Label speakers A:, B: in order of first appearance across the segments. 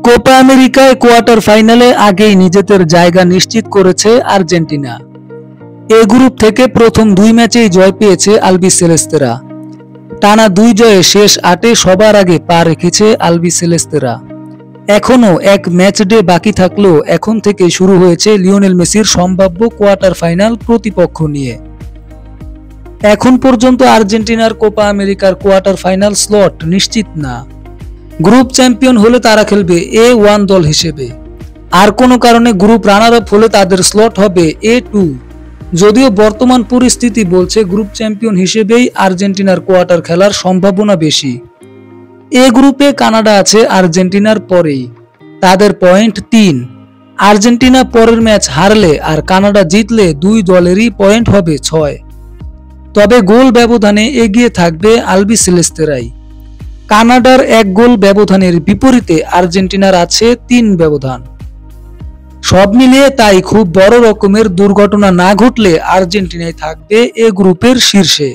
A: Copa আমেরিকায় quarter ফাইনালে আগেই নিজেদের জায়গা নিশ্চিত করেছে আর্জেন্টিনা। এ গ্রুপ থেকে প্রথম দুই ম্যাচেই জয় পেয়েছে আলবিসেলেস্তেরা। টানা দুই জয়ে শেষ ৮-এ সবার আগে পা রেখেছে আলবিসেলেস্তেরা। এখনও এক ম্যাচ ডে বাকি থাকলেও এখন থেকে শুরু হয়েছে লিওনেল মেসির সম্ভাব্য কোয়ার্টার ফাইনাল প্রতিপক্ষ নিয়ে। এখন পর্যন্ত আর্জেন্টিনার কোপা আমেরিকার কোয়ার্টার ফাইনাল স্লট নিশ্চিত না। গ্রুপ চ্যাম্পিয়ন হলে তারা খেলবে A1 দল হিসেবে, আর কোনো কারণে গ্রুপ রানার আপ হলে তাদের স্লট হবে A2। যদিও বর্তমান পরিস্থিতি বলছে গ্রুপ চ্যাম্পিয়ন হিসেবেই আর্জেন্টিনার কোয়ার্টার খেলার সম্ভাবনা বেশি। এ গ্রুপে কানাডা আছে আর্জেন্টিনার পরেই, তাদের পয়েন্ট ৩। আর্জেন্টিনা পরের ম্যাচ হারলে আর কানাডা জিতলে দুই দলেরই পয়েন্ট হবে ৬। তবে গোল ব্যবধানে এগিয়ে থাকবে আলবিসেলেস্তেরাই। কানাডার ১ গোল ব্যবধানের বিপরীতে আর্জেন্টিনার আছে ৩ ব্যবধান। সব মিলিয়ে তাই খুব বড় রকমের দুর্ঘটনা না ঘটলে আর্জেন্টিনাই থাকবে এ গ্রুপের শীর্ষে।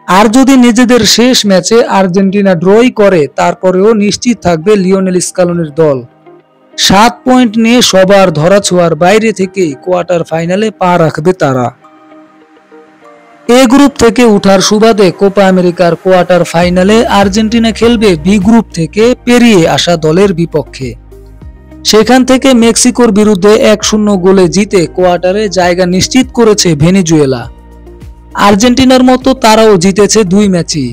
A: আর যদি নিজেদের শেষ ম্যাচে আর্জেন্টিনা ড্রই করে তারপরেও নিশ্চিত থাকবে লিওনেল স্কালোনির দল। ৭ পয়েন্ট নিয়ে সবার ধরাছোঁয়ার বাইরে থেকেই কোয়ার্টার ফাইনালে পা রাখবে তারা। এ গ্রুপ থেকে উঠার সুবাদে কোপা আমেরিকার কোয়ার্টার ফাইনালে আর্জেন্টিনা খেলবে বি গ্রুপ থেকে পেরিয়ে আসা দলের বিপক্ষে। সেখান থেকে মেক্সিকোর বিরুদ্ধে ১-০ গোলে জিতে কোয়ার্টারে জায়গা নিশ্চিত করেছে ভেনেজুয়েলা। আর্জেন্টিনার মতো তারাও জিতেছে ২ ম্যাচই।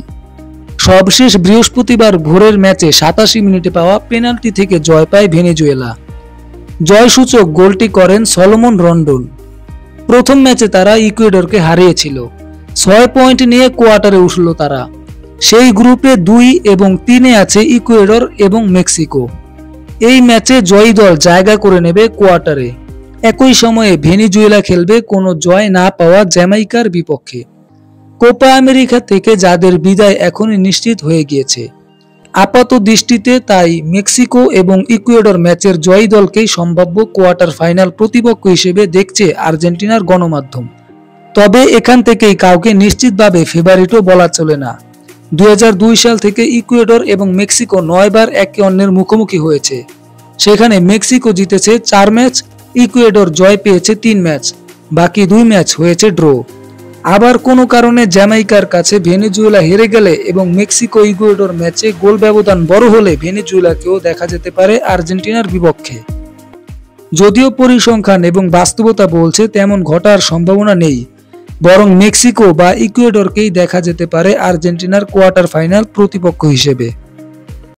A: সবশেষ বৃহস্পতিবার ভোরের ম্যাচে ৮৭ মিনিটে পাওয়া পেনাল্টি থেকে জয় পায় ভেনেজুয়েলা। জয়সূচক গোলটি করেন সলোমন রন্ডন। প্রথম ম্যাচে তারা ইকুয়েডরকে হারিয়েছিল। ৬ পয়েন্ট নিয়ে কোয়ার্টারে উঠল তারা। সেই গ্রুপে ২ এবং ৩-এ আছে ইকুয়েডর এবং মেক্সিকো। এই ম্যাচে জয়ী দল জায়গা করে নেবে কোয়ার্টারে। একই সময়ে ভেনেজুয়েলা খেলবে কোনো জয় না পাওয়া জ্যামাইকার বিপক্ষে। কোপা আমেরিকা থেকে যাদের বিদায় এখনই নিশ্চিত হয়ে গিয়েছে। আপাত দৃষ্টিতে তাই মেক্সিকো এবং ইকুয়েডর ম্যাচের জয়ী দলকেই সম্ভাব্য কোয়ার্টার ফাইনাল প্রতিপক্ষ হিসেবে দেখছে আর্জেন্টিনার গণমাধ্যম। তবে এখান থেকেই কাউকে নিশ্চিতভাবে ফেভারিটও বলা চলে না। ২০০২ সাল থেকে ইকুয়েডর এবং মেক্সিকো ৯ বার একে অন্যের মুখোমুখি হয়েছে। সেখানে মেক্সিকো জিতেছে ৪ ম্যাচ, ইকুয়েডর জয় পেয়েছে ৩ ম্যাচ, বাকি ২ ম্যাচ হয়েছে ড্র। আবার কোনো কারণে জ্যামাইকার কাছে ভেনেজুয়েলা হেরে গেলে এবং মেক্সিকো ইকুয়েডর ম্যাচে গোল ব্যবধান বড় হলে ভেনেজুয়েলাকেও দেখা যেতে পারে আর্জেন্টিনার বিপক্ষে। যদিও পরিসংখ্যান এবং বাস্তবতা বলছে তেমন ঘটার সম্ভাবনা নেই, বরং মেক্সিকো বা ইকুয়েডরকেই দেখা যেতে পারে আর্জেন্টিনার কোয়ার্টার ফাইনাল প্রতিপক্ষ হিসেবে।